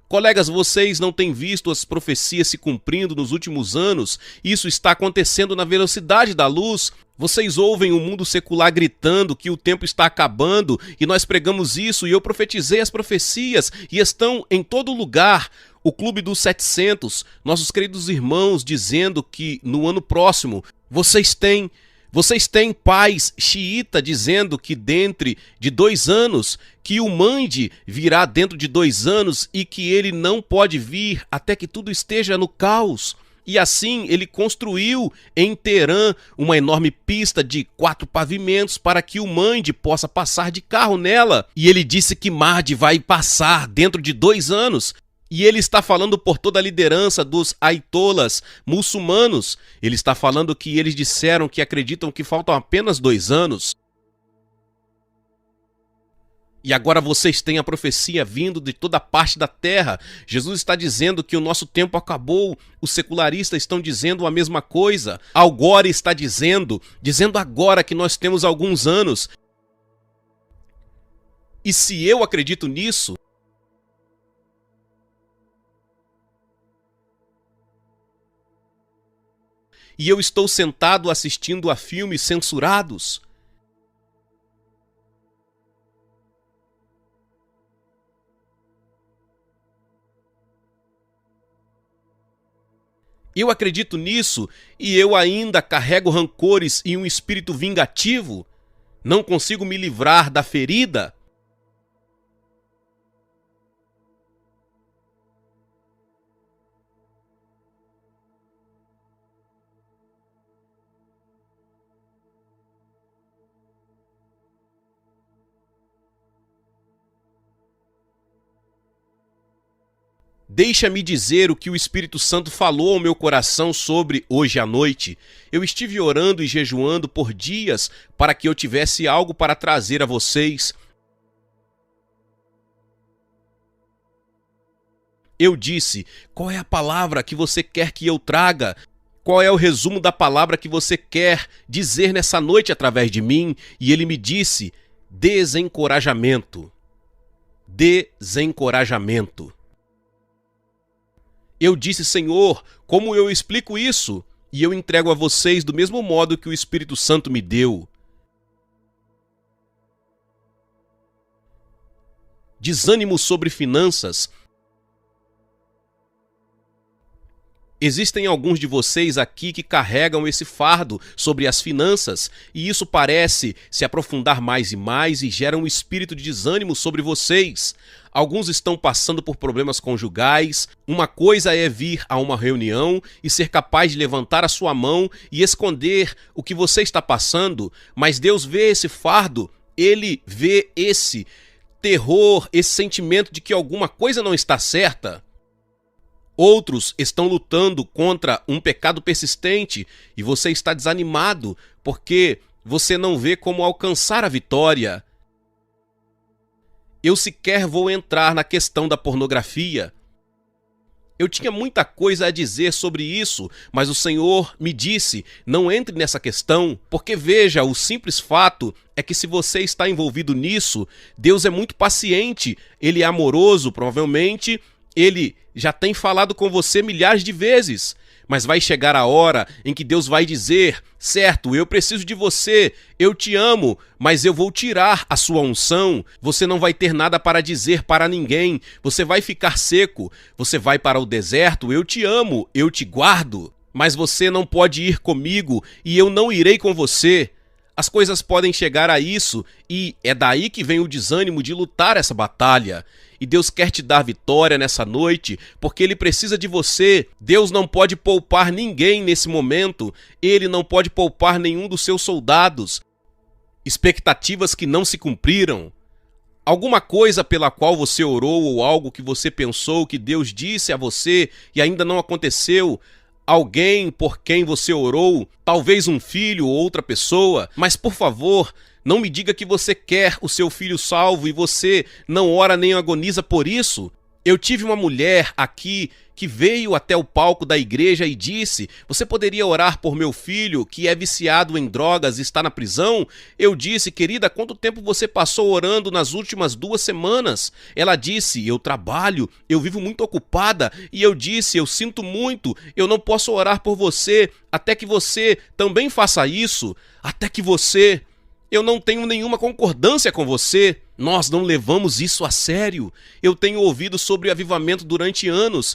Colegas, vocês não têm visto as profecias se cumprindo nos últimos anos? Isso está acontecendo na velocidade da luz. Vocês ouvem o mundo secular gritando que o tempo está acabando e nós pregamos isso e eu profetizei as profecias e estão em todo lugar. O Clube dos 700, nossos queridos irmãos dizendo que no ano próximo vocês têm pais xiita dizendo que dentro de 2 anos, que o Mahdi virá dentro de 2 anos e que ele não pode vir até que tudo esteja no caos. E assim ele construiu em Teherã uma enorme pista de 4 pavimentos para que o Mahdi possa passar de carro nela. E ele disse que Mahdi vai passar dentro de 2 anos. E ele está falando por toda a liderança dos aitolas muçulmanos. Ele está falando que eles disseram que acreditam que faltam apenas 2 anos. E agora vocês têm a profecia vindo de toda parte da terra. Jesus está dizendo que o nosso tempo acabou. Os secularistas estão dizendo a mesma coisa. Al Gore está dizendo agora que nós temos alguns anos. E se eu acredito nisso, e eu estou sentado assistindo a filmes censurados, eu acredito nisso e eu ainda carrego rancores e um espírito vingativo, não consigo me livrar da ferida. Deixa-me dizer o que o Espírito Santo falou ao meu coração sobre hoje à noite. Eu estive orando e jejuando por dias para que eu tivesse algo para trazer a vocês. Eu disse: qual é a palavra que você quer que eu traga? Qual é o resumo da palavra que você quer dizer nessa noite através de mim? E ele me disse: desencorajamento. Desencorajamento. Eu disse: Senhor, como eu explico isso? E eu entrego a vocês do mesmo modo que o Espírito Santo me deu. Desânimo sobre finanças. Existem alguns de vocês aqui que carregam esse fardo sobre as finanças e isso parece se aprofundar mais e mais e gera um espírito de desânimo sobre vocês. Alguns estão passando por problemas conjugais. Uma coisa é vir a uma reunião e ser capaz de levantar a sua mão e esconder o que você está passando, mas Deus vê esse fardo, Ele vê esse terror, esse sentimento de que alguma coisa não está certa. Outros estão lutando contra um pecado persistente e você está desanimado porque você não vê como alcançar a vitória. Eu sequer vou entrar na questão da pornografia. Eu tinha muita coisa a dizer sobre isso, mas o Senhor me disse: não entre nessa questão, porque veja, o simples fato é que se você está envolvido nisso, Deus é muito paciente, Ele é amoroso, provavelmente Ele já tem falado com você milhares de vezes, mas vai chegar a hora em que Deus vai dizer: certo, eu preciso de você, eu te amo, mas eu vou tirar a sua unção, você não vai ter nada para dizer para ninguém, você vai ficar seco, você vai para o deserto, eu te amo, eu te guardo, mas você não pode ir comigo e eu não irei com você. As coisas podem chegar a isso e é daí que vem o desânimo de lutar essa batalha. E Deus quer te dar vitória nessa noite, porque Ele precisa de você. Deus não pode poupar ninguém nesse momento. Ele não pode poupar nenhum dos seus soldados. Expectativas que não se cumpriram. Alguma coisa pela qual você orou ou algo que você pensou que Deus disse a você e ainda não aconteceu. Alguém por quem você orou, talvez um filho ou outra pessoa, mas por favor, não me diga que você quer o seu filho salvo e você não ora nem agoniza por isso. Eu tive uma mulher aqui que veio até o palco da igreja e disse: você poderia orar por meu filho que é viciado em drogas e está na prisão? Eu disse: querida, quanto tempo você passou orando nas últimas 2 semanas? Ela disse: eu trabalho, eu vivo muito ocupada. E eu disse: eu sinto muito, eu não posso orar por você até que você também faça isso, até que você... Eu não tenho nenhuma concordância com você. Nós não levamos isso a sério. Eu tenho ouvido sobre o avivamento durante anos.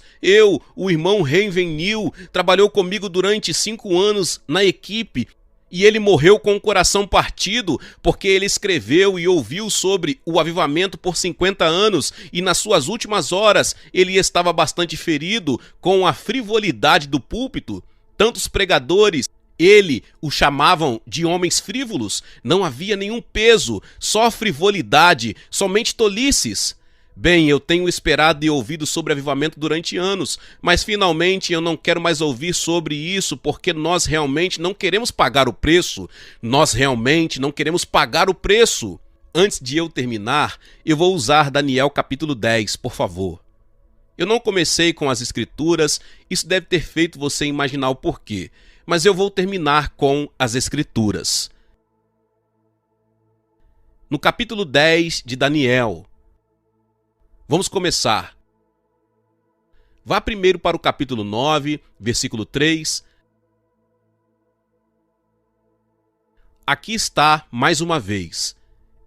O irmão Ravenhill, trabalhou comigo durante 5 anos na equipe. E ele morreu com o coração partido porque ele escreveu e ouviu sobre o avivamento por 50 anos e nas suas últimas horas ele estava bastante ferido com a frivolidade do púlpito. Tantos pregadores, ele o chamavam de homens frívolos, não havia nenhum peso, só frivolidade, somente tolices. Bem, eu tenho esperado e ouvido sobre avivamento durante anos, mas finalmente eu não quero mais ouvir sobre isso porque nós realmente não queremos pagar o preço. Nós realmente não queremos pagar o preço. Antes de eu terminar, eu vou usar Daniel capítulo 10, por favor. Eu não comecei com as escrituras, isso deve ter feito você imaginar o porquê. Mas eu vou terminar com as escrituras. No capítulo 10 de Daniel, vamos começar. Vá primeiro para o capítulo 9, versículo 3. Aqui está mais uma vez.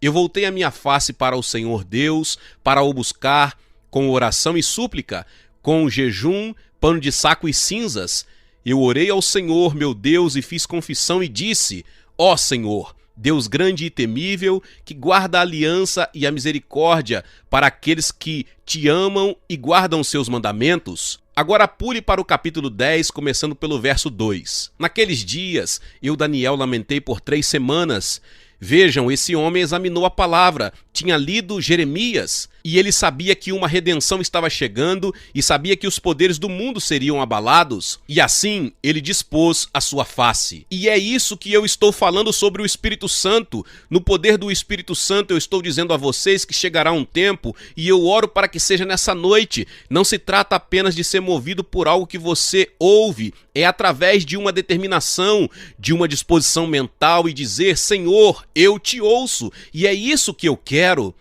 Eu voltei a minha face para o Senhor Deus, para o buscar com oração e súplica, com jejum, pano de saco e cinzas. Eu orei ao Senhor, meu Deus, e fiz confissão e disse: ó Senhor, Deus grande e temível, que guarda a aliança e a misericórdia para aqueles que te amam e guardam seus mandamentos. Agora pule para o capítulo 10, começando pelo verso 2. Naqueles dias, eu, Daniel, lamentei por 3 semanas. Vejam, esse homem examinou a palavra, tinha lido Jeremias, e ele sabia que uma redenção estava chegando e sabia que os poderes do mundo seriam abalados, e assim ele dispôs a sua face. E é isso que eu estou falando sobre o Espírito Santo. No poder do Espírito Santo eu estou dizendo a vocês que chegará um tempo, e eu oro para que seja nessa noite. Não se trata apenas de ser movido por algo que você ouve, é através de uma determinação, de uma disposição mental e dizer: Senhor, eu te ouço, e é isso que eu quero.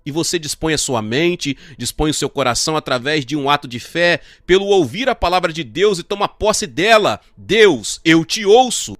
E você dispõe a sua mente, dispõe o seu coração através de um ato de fé, pelo ouvir a palavra de Deus e toma posse dela. Deus, eu te ouço.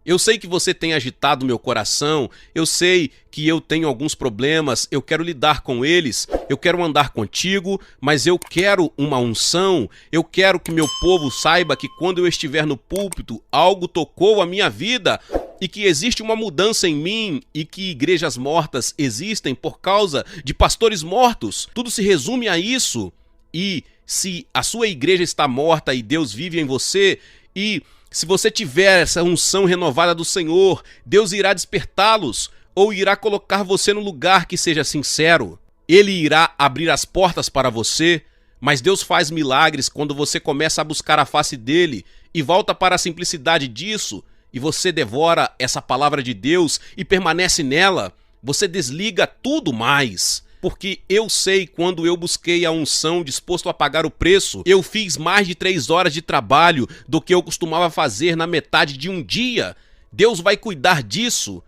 Eu sei que você tem agitado meu coração, eu sei que eu tenho alguns problemas, eu quero lidar com eles, eu quero andar contigo, mas eu quero uma unção, eu quero que meu povo saiba que quando eu estiver no púlpito, algo tocou a minha vida e que existe uma mudança em mim e que igrejas mortas existem por causa de pastores mortos. Tudo se resume a isso. E se a sua igreja está morta e Deus vive em você, e se você tiver essa unção renovada do Senhor, Deus irá despertá-los ou irá colocar você no lugar que seja sincero. Ele irá abrir as portas para você, mas Deus faz milagres quando você começa a buscar a face dele e volta para a simplicidade disso, e você devora essa palavra de Deus e permanece nela. Você desliga tudo mais. Porque eu sei, quando eu busquei a unção disposto a pagar o preço, eu fiz mais de 3 horas de trabalho do que eu costumava fazer na metade de um dia. Deus vai cuidar disso.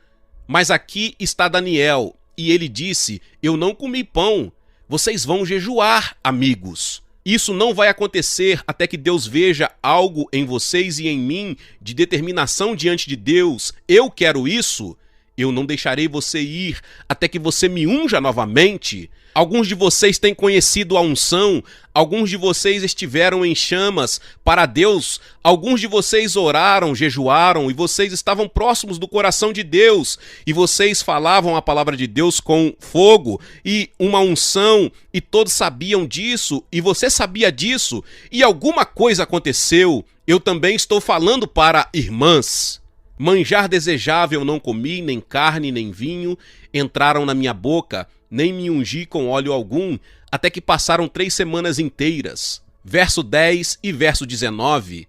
Mas aqui está Daniel, e ele disse: eu não comi pão. Vocês vão jejuar, amigos. Isso não vai acontecer até que Deus veja algo em vocês e em mim de determinação diante de Deus. Eu quero isso. Eu não deixarei você ir até que você me unja novamente. Alguns de vocês têm conhecido a unção, alguns de vocês estiveram em chamas para Deus, alguns de vocês oraram, jejuaram e vocês estavam próximos do coração de Deus e vocês falavam a palavra de Deus com fogo e uma unção e todos sabiam disso e você sabia disso e alguma coisa aconteceu. Eu também estou falando para irmãs. Manjar desejável não comi, nem carne, nem vinho, entraram na minha boca, nem me ungi com óleo algum, até que passaram 3 semanas inteiras. Verso 10 e verso 19.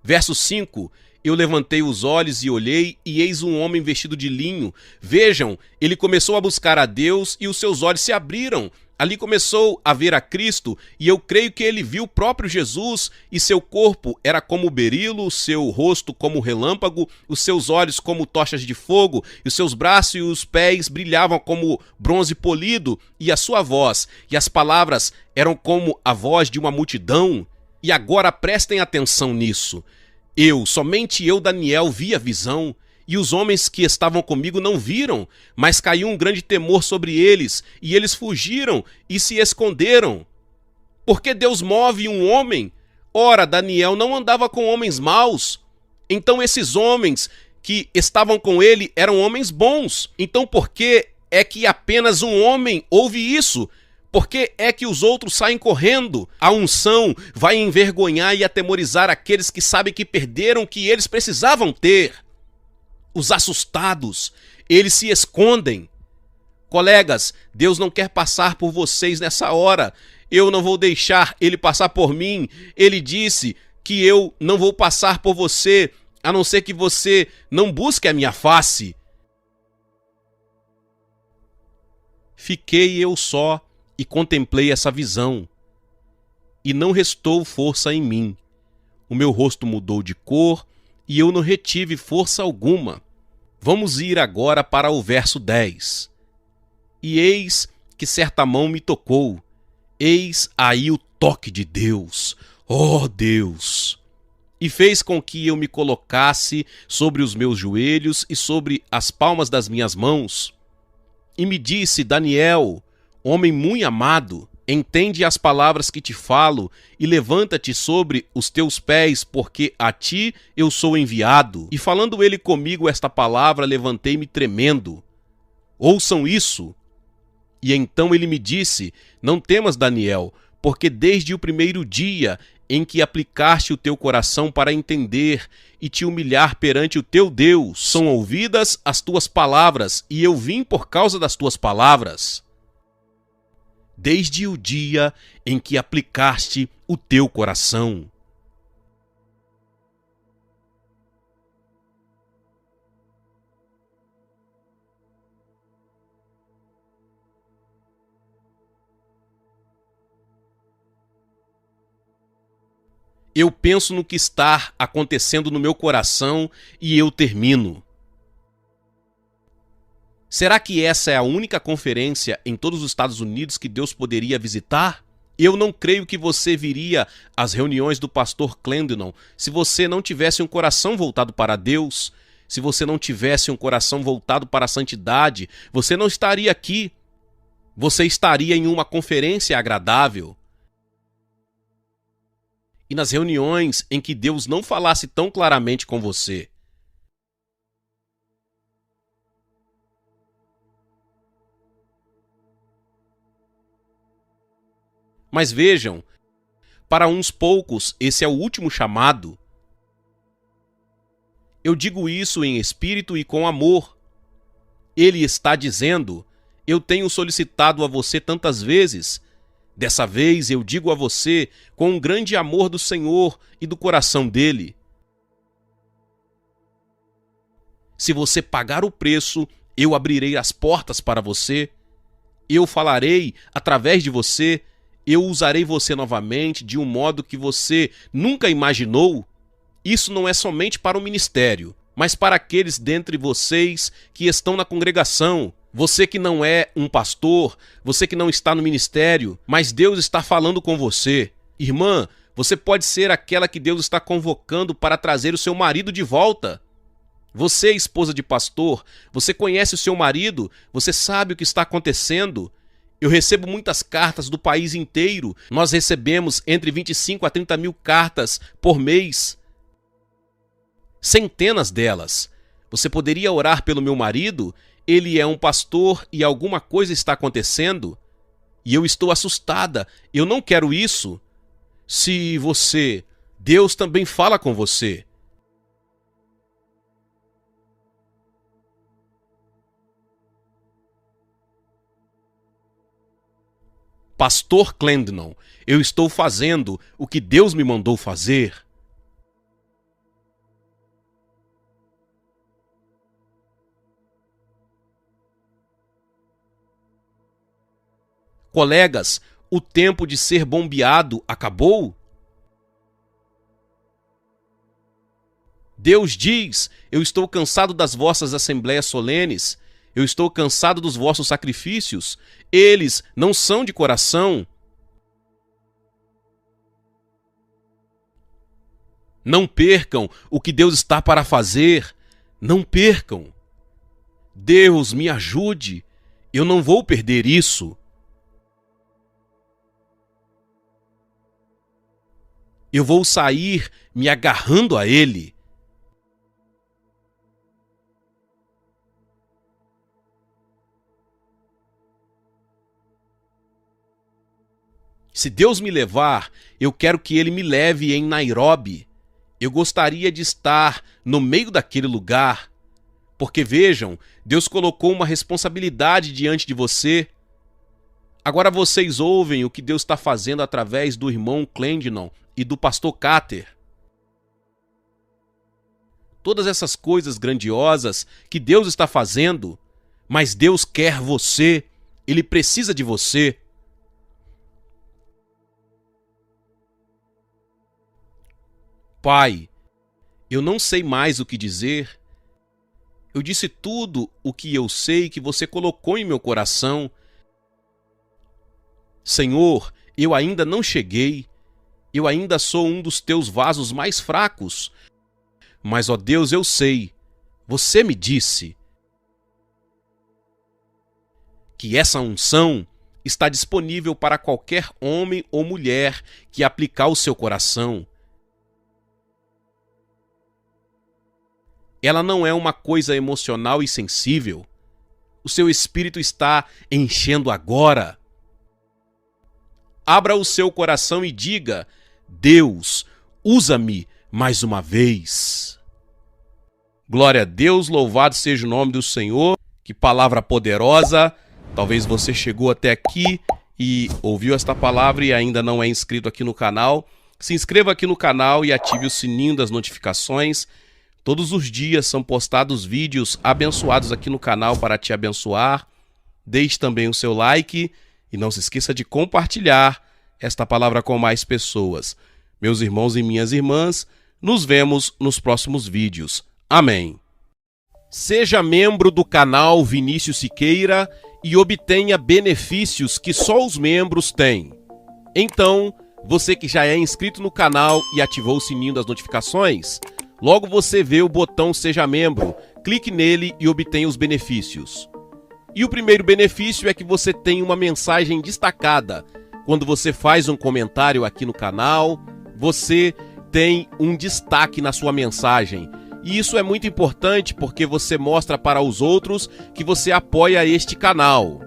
Verso 5. Eu levantei os olhos e olhei, e eis um homem vestido de linho. Vejam, ele começou a buscar a Deus, e os seus olhos se abriram. Ali começou a ver a Cristo, e eu creio que ele viu o próprio Jesus, e seu corpo era como berilo, o seu rosto como relâmpago, os seus olhos como tochas de fogo, e os seus braços e os pés brilhavam como bronze polido, e a sua voz e as palavras eram como a voz de uma multidão. E agora prestem atenção nisso. Somente eu, Daniel, vi a visão, e os homens que estavam comigo não viram, mas caiu um grande temor sobre eles, e eles fugiram e se esconderam. Porque Deus move um homem? Ora, Daniel não andava com homens maus. Então esses homens que estavam com ele eram homens bons. Então por que é que apenas um homem ouve isso? Por que é que os outros saem correndo? A unção vai envergonhar e atemorizar aqueles que sabem que perderam o que eles precisavam ter. Os assustados, eles se escondem. Colegas, Deus não quer passar por vocês nessa hora. Eu não vou deixar ele passar por mim. Ele disse que eu não vou passar por você, a não ser que você não busque a minha face. Fiquei eu só e contemplei essa visão. E não restou força em mim. O meu rosto mudou de cor e eu não retive força alguma. Vamos ir agora para o verso 10. E eis que certa mão me tocou. Eis aí o toque de Deus. Oh Deus! E fez com que eu me colocasse sobre os meus joelhos e sobre as palmas das minhas mãos. E me disse, Daniel, homem muito amado, entende as palavras que te falo e levanta-te sobre os teus pés, porque a ti eu sou enviado. E falando ele comigo esta palavra, levantei-me tremendo. Ouçam isso. E então ele me disse, não temas, Daniel, porque desde o primeiro dia em que aplicaste o teu coração para entender e te humilhar perante o teu Deus, são ouvidas as tuas palavras, e eu vim por causa das tuas palavras. Desde o dia em que aplicaste o teu coração. Eu penso no que está acontecendo no meu coração e eu termino. Será que essa é a única conferência em todos os Estados Unidos que Deus poderia visitar? Eu não creio que você viria às reuniões do pastor Clendenon se você não tivesse um coração voltado para Deus, se você não tivesse um coração voltado para a santidade, você não estaria aqui. Você estaria em uma conferência agradável. E nas reuniões em que Deus não falasse tão claramente com você. Mas vejam, para uns poucos esse é o último chamado. Eu digo isso em espírito e com amor. Ele está dizendo, eu tenho solicitado a você tantas vezes. Dessa vez eu digo a você com um grande amor do Senhor e do coração dele. Se você pagar o preço, eu abrirei as portas para você. Eu falarei através de você. Eu usarei você novamente de um modo que você nunca imaginou. Isso não é somente para o ministério, mas para aqueles dentre vocês que estão na congregação. Você que não é um pastor, você que não está no ministério, mas Deus está falando com você. Irmã, você pode ser aquela que Deus está convocando para trazer o seu marido de volta. Você, esposa de pastor, você conhece o seu marido? Você sabe o que está acontecendo? Eu recebo muitas cartas do país inteiro. Nós recebemos entre 25 a 30 mil cartas por mês. Centenas delas. Você poderia orar pelo meu marido? Ele é um pastor e alguma coisa está acontecendo? E eu estou assustada. Eu não quero isso. Se você... Deus também fala com você. Pastor Clendenon, eu estou fazendo o que Deus me mandou fazer. Colegas, o tempo de ser bombeado acabou? Deus diz: eu estou cansado das vossas assembleias solenes, eu estou cansado dos vossos sacrifícios, eles não são de coração. Não percam o que Deus está para fazer, não percam. Deus me ajude, eu não vou perder isso. Eu vou sair me agarrando a Ele. Se Deus me levar, eu quero que Ele me leve em Nairobi. Eu gostaria de estar no meio daquele lugar. Porque vejam, Deus colocou uma responsabilidade diante de você. Agora vocês ouvem o que Deus está fazendo através do irmão Clendenon e do pastor Carter. Todas essas coisas grandiosas que Deus está fazendo, mas Deus quer você, Ele precisa de você. Pai, eu não sei mais o que dizer. Eu disse tudo o que eu sei que você colocou em meu coração. Senhor, eu ainda não cheguei. Eu ainda sou um dos teus vasos mais fracos. Mas, ó Deus, eu sei. Você me disse que essa unção está disponível para qualquer homem ou mulher que aplicar o seu coração. Ela não é uma coisa emocional e sensível. O seu espírito está enchendo agora. Abra o seu coração e diga: Deus, usa-me mais uma vez. Glória a Deus, louvado seja o nome do Senhor. Que palavra poderosa. Talvez você chegou até aqui e ouviu esta palavra e ainda não é inscrito aqui no canal. Se inscreva aqui no canal e ative o sininho das notificações. Todos os dias são postados vídeos abençoados aqui no canal para te abençoar. Deixe também o seu like e não se esqueça de compartilhar esta palavra com mais pessoas. Meus irmãos e minhas irmãs, nos vemos nos próximos vídeos. Amém. Seja membro do canal Vinícius Siqueira e obtenha benefícios que só os membros têm. Então, você que já é inscrito no canal e ativou o sininho das notificações, logo você vê o botão Seja Membro, clique nele e obtenha os benefícios. E o primeiro benefício é que você tem uma mensagem destacada. Quando você faz um comentário aqui no canal, você tem um destaque na sua mensagem. E isso é muito importante porque você mostra para os outros que você apoia este canal.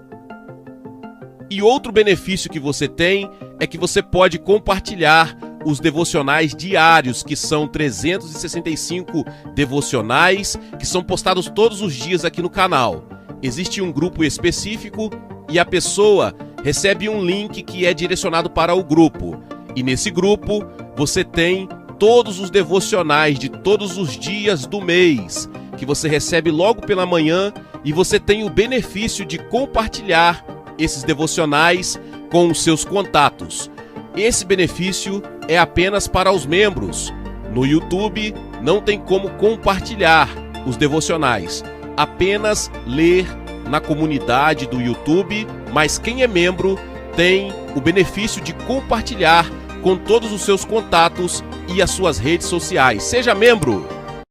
E outro benefício que você tem é que você pode compartilhar os devocionais diários, que são 365 devocionais, que são postados todos os dias aqui no canal. Existe um grupo específico e a pessoa recebe um link que é direcionado para o grupo. E nesse grupo você tem todos os devocionais de todos os dias do mês, que você recebe logo pela manhã, e você tem o benefício de compartilhar esses devocionais com os seus contatos. Esse benefício é apenas para os membros. No YouTube não tem como compartilhar os devocionais, apenas ler na comunidade do YouTube, mas quem é membro tem o benefício de compartilhar com todos os seus contatos e as suas redes sociais. Seja membro!